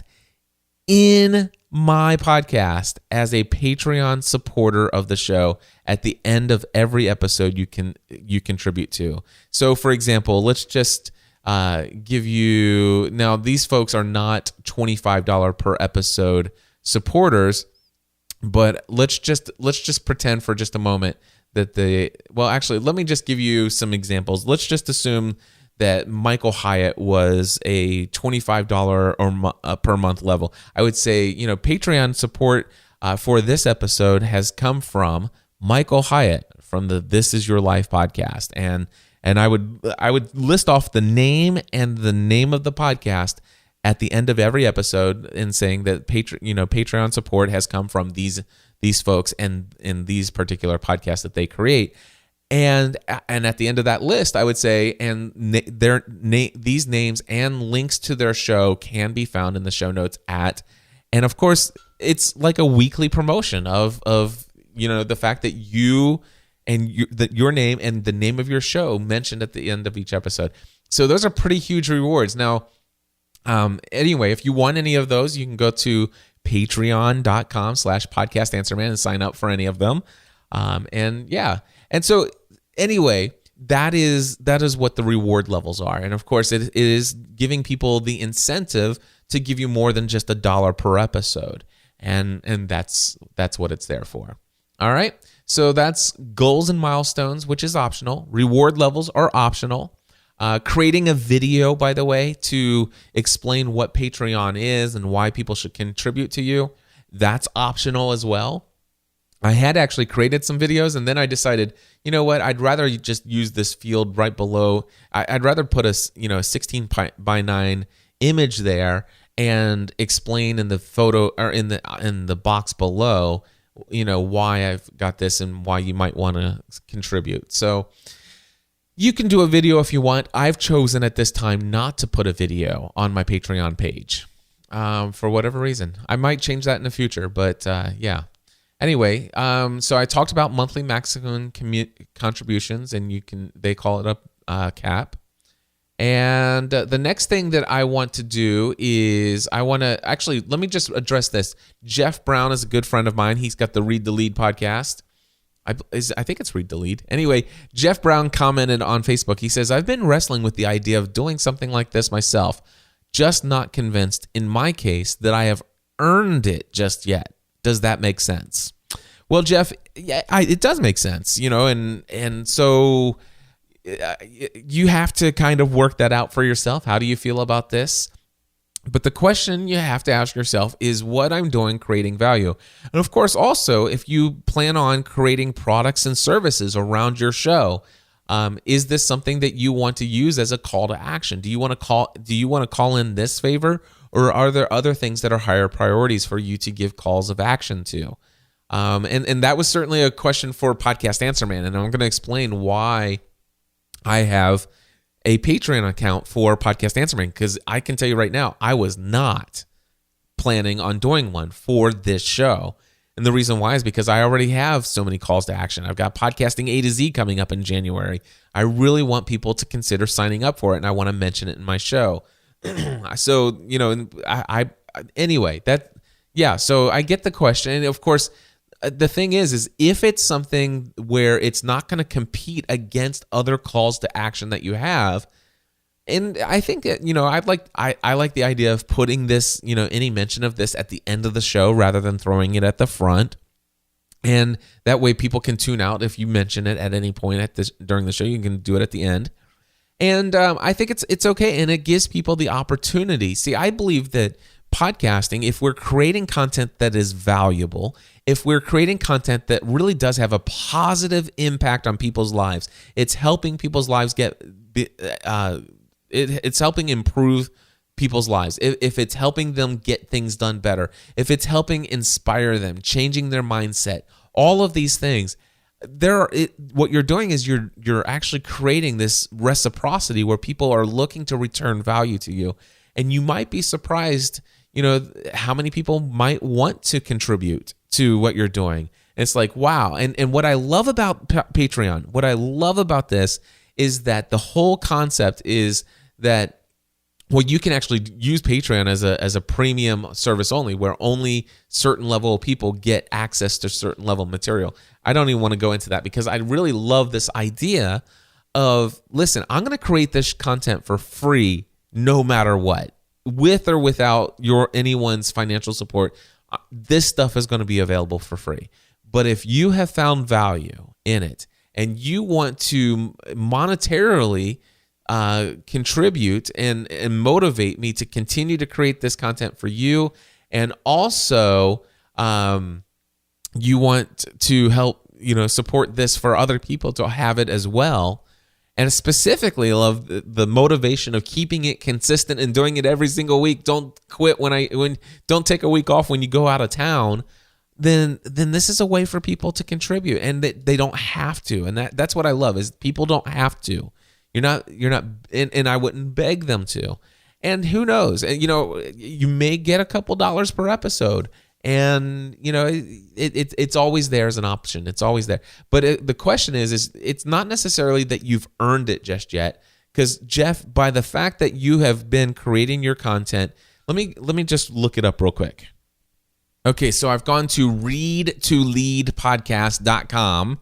in my podcast as a Patreon supporter of the show at the end of every episode you contribute to. So, for example, let's just give you, now these folks are not $25 per episode supporters, but let's just pretend for just a moment that actually, let me just give you some examples. Let's just assume that Michael Hyatt was a $25 or per month level. I would say, Patreon support for this episode has come from Michael Hyatt from the This Is Your Life podcast, and I would list off the name and the name of the podcast at the end of every episode in saying that Patreon support has come from these folks and in these particular podcasts that they create. And at the end of that list, I would say, and these names and links to their show can be found in the show notes and of course, it's like a weekly promotion of the fact that your name and the name of your show mentioned at the end of each episode. So those are pretty huge rewards. Now, anyway, if you want any of those, you can go to patreon.com/podcastanswerman and sign up for any of them. And so anyway, that is what the reward levels are. And of course, it is giving people the incentive to give you more than just $1 per episode. And that's what it's there for. All right. So that's goals and milestones, which is optional. Reward levels are optional. Creating a video, by the way, to explain what Patreon is and why people should contribute to you, that's optional as well. I had actually created some videos, and then I decided, you know what, I'd rather just use this field right below. I'd rather put a 16 by 9 image there and explain in the photo or in the box below, why I've got this and why you might want to contribute. So you can do a video if you want. I've chosen at this time not to put a video on my Patreon page for whatever reason. I might change that in the future, but yeah. Anyway, so I talked about monthly maximum contributions, and they call it a cap. And the next thing that I want to do is let me just address this. Jeff Brown is a good friend of mine. He's got the Read the Lead podcast. I think it's Read the Lead. Anyway, Jeff Brown commented on Facebook. He says, I've been wrestling with the idea of doing something like this myself, just not convinced in my case that I have earned it just yet. Does that make sense? Well, Jeff, yeah, it does make sense, and so you have to kind of work that out for yourself. How do you feel about this? But the question you have to ask yourself is, what I'm doing creating value? And of course, also, if you plan on creating products and services around your show, is this something that you want to use as a call to action? Do you want to call in this favor, or are there other things that are higher priorities for you to give calls of action to? And that was certainly a question for Podcast Answer Man, and I'm going to explain why I have a Patreon account for Podcast Answer Man, because I can tell you right now, I was not planning on doing one for this show. And the reason why is because I already have so many calls to action. I've got Podcasting A to Z coming up in January. I really want people to consider signing up for it, and I want to mention it in my show. So, so I get the question. And of course, the thing is if it's something where it's not going to compete against other calls to action that you have, and I think I like the idea of putting this, any mention of this at the end of the show rather than throwing it at the front, and that way people can tune out if you mention it at any point during the show. You can do it at the end, and I think it's okay, and it gives people the opportunity. See, I believe that podcasting, if we're creating content that is valuable, if we're creating content that really does have a positive impact on people's lives, it's helping people's lives it's helping improve people's lives. If it's helping them get things done better, if it's helping inspire them, changing their mindset, all of these things, what you're doing is you're actually creating this reciprocity where people are looking to return value to you, and you might be surprised how many people might want to contribute to what you're doing. It's like, wow. And what I love about Patreon, what I love about this is that the whole concept is that, well, you can actually use Patreon as a premium service only, where only certain level of people get access to certain level of material. I don't even want to go into that because I really love this idea of, listen, I'm going to create this content for free no matter what. With or without anyone's financial support, this stuff is going to be available for free. But if you have found value in it and you want to monetarily contribute and motivate me to continue to create this content for you, and also you want to help support this for other people to have it as well, and specifically love the motivation of keeping it consistent and doing it every single week. Don't quit don't take a week off when you go out of town. Then this is a way for people to contribute, and they don't have to. And that's what I love, is people don't have to. You're not, and I wouldn't beg them to. And who knows? And you may get a couple dollars per episode. And it's always there as an option. It's always there. But the question is it's not necessarily that you've earned it just yet, because Jeff, by the fact that you have been creating your content, let me just look it up real quick. Okay, so I've gone to readtoleadpodcast.com,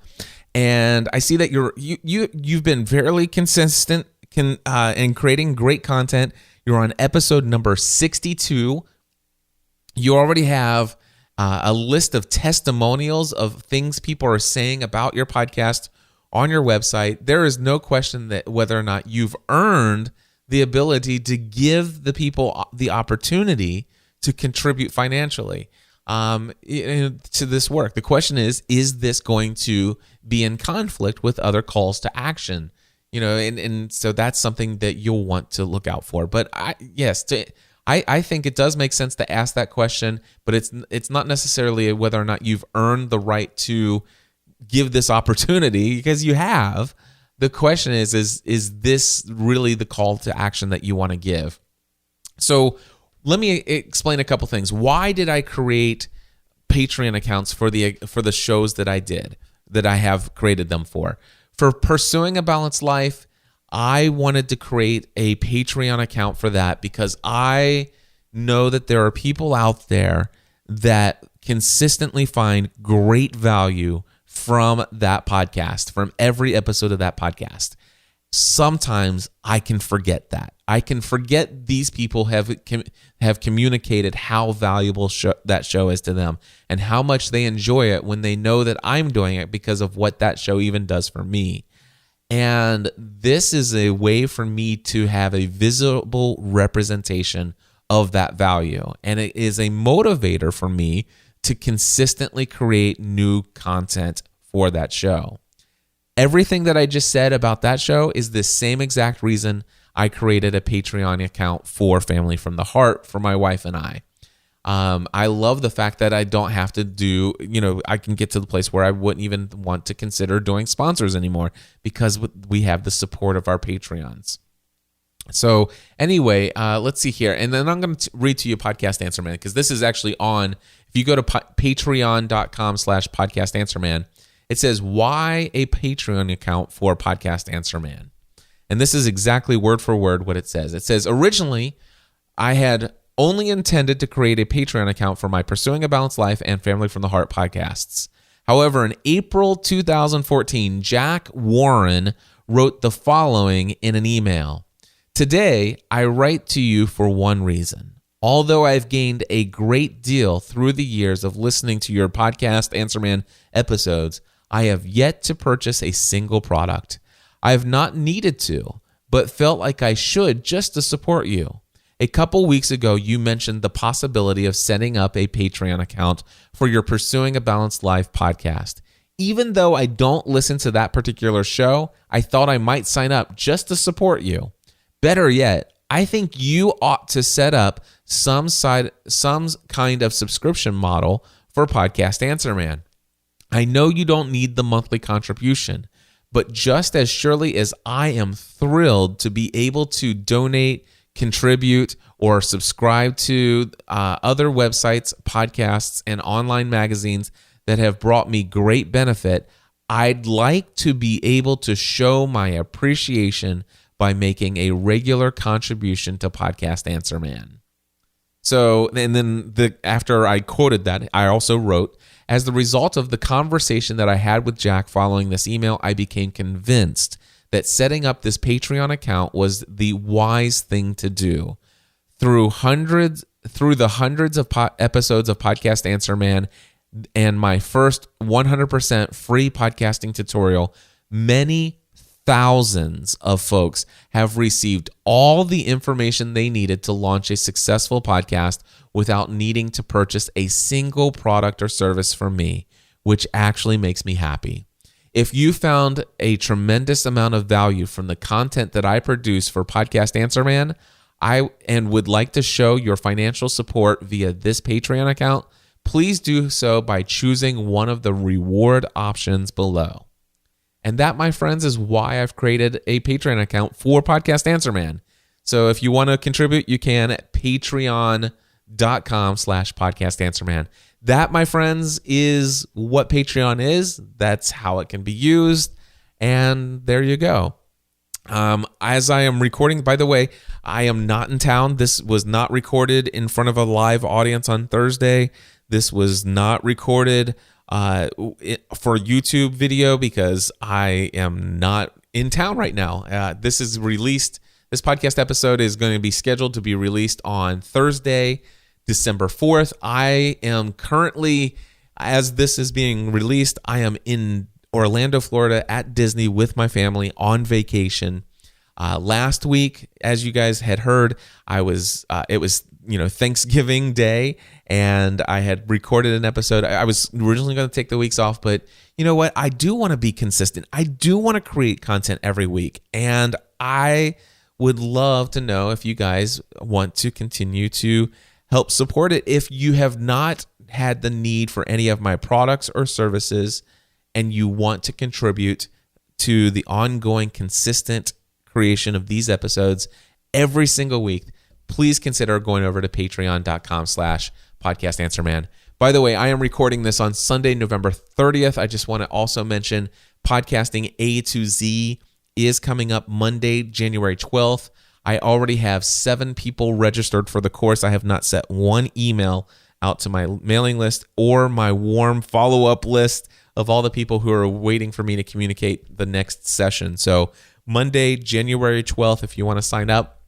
And I see that you've been fairly consistent in creating great content. You're on episode number 62. You already have a list of testimonials of things people are saying about your podcast on your website. There is no question that whether or not you've earned the ability to give the people the opportunity to contribute financially to this work. The question is this going to be in conflict with other calls to action? And so that's something that you'll want to look out for. But I think it does make sense to ask that question, but it's not necessarily whether or not you've earned the right to give this opportunity, because you have. The question is this really the call to action that you want to give? So let me explain a couple things. Why did I create Patreon accounts for the shows that I have created them for? For Pursuing a Balanced Life, I wanted to create a Patreon account for that because I know that there are people out there that consistently find great value from that podcast, from every episode of that podcast. Sometimes I can forget that. I can forget these people have communicated how valuable that show is to them and how much they enjoy it when they know that I'm doing it because of what that show even does for me. And this is a way for me to have a visible representation of that value. And it is a motivator for me to consistently create new content for that show. Everything that I just said about that show is the same exact reason I created a Patreon account for Family from the Heart for my wife and I. I love the fact that I don't have to do, I can get to the place where I wouldn't even want to consider doing sponsors anymore because we have the support of our Patreons. So anyway, let's see here. And then I'm going to read to you Podcast Answer Man, because this is actually on, if you go to patreon.com/Podcast Answer Man, it says, why a Patreon account for Podcast Answer Man? And this is exactly word for word what it says. It says, originally, I had only intended to create a Patreon account for my Pursuing a Balanced Life and Family from the Heart podcasts. However, in April 2014, Jack Warren wrote the following in an email. Today, I write to you for one reason. Although I've gained a great deal through the years of listening to your Podcast Answer Man episodes, I have yet to purchase a single product. I have not needed to, but felt like I should just to support you. A couple weeks ago, you mentioned the possibility of setting up a Patreon account for your Pursuing a Balanced Life podcast. Even though I don't listen to that particular show, I thought I might sign up just to support you. Better yet, I think you ought to set up some kind of subscription model for Podcast Answer Man. I know you don't need the monthly contribution, but just as surely as I am thrilled to be able to donate, contribute, or subscribe to other websites, podcasts, and online magazines that have brought me great benefit, I'd like to be able to show my appreciation by making a regular contribution to Podcast Answer Man. So, and then after I quoted that, I also wrote, as the result of the conversation that I had with Jack following this email, I became convinced that setting up this Patreon account was the wise thing to do. Through the hundreds of episodes of Podcast Answer Man and my first 100% free podcasting tutorial, many thousands of folks have received all the information they needed to launch a successful podcast without needing to purchase a single product or service from me, which actually makes me happy. If you found a tremendous amount of value from the content that I produce for Podcast Answer Man, and would like to show your financial support via this Patreon account, please do so by choosing one of the reward options below. And that, my friends, is why I've created a Patreon account for Podcast Answer Man. So if you want to contribute, you can at patreon.com/Podcast Answer Man. That, my friends, is what Patreon is. That's how it can be used. And there you go. As I am recording, by the way, I am not in town. This was not recorded in front of a live audience on Thursday. This was not recorded for YouTube video because I am not in town right now. This podcast episode is going to be scheduled to be released on Thursday, December 4th. I am currently, as this is being released, I am in Orlando, Florida at Disney with my family on vacation. Last week, as you guys had heard, it was Thanksgiving Day, and I had recorded an episode. I was originally going to take the weeks off, but you know what? I do want to be consistent. I do want to create content every week, and I would love to know if you guys want to continue to help support it. If you have not had the need for any of my products or services, and you want to contribute to the ongoing, consistent creation of these episodes every single week, please consider going over to patreon.com/podcastanswerman. By the way, I am recording this on Sunday, November 30th. I just want to also mention Podcasting A to Z is coming up Monday, January 12th. I already have 7 people registered for the course. I have not sent one email out to my mailing list or my warm follow-up list of all the people who are waiting for me to communicate the next session. So Monday, January 12th, if you want to sign up,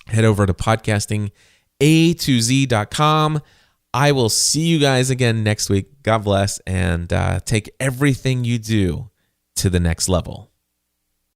head over to podcastingatoz.com. I will see you guys again next week. God bless, and take everything you do to the next level.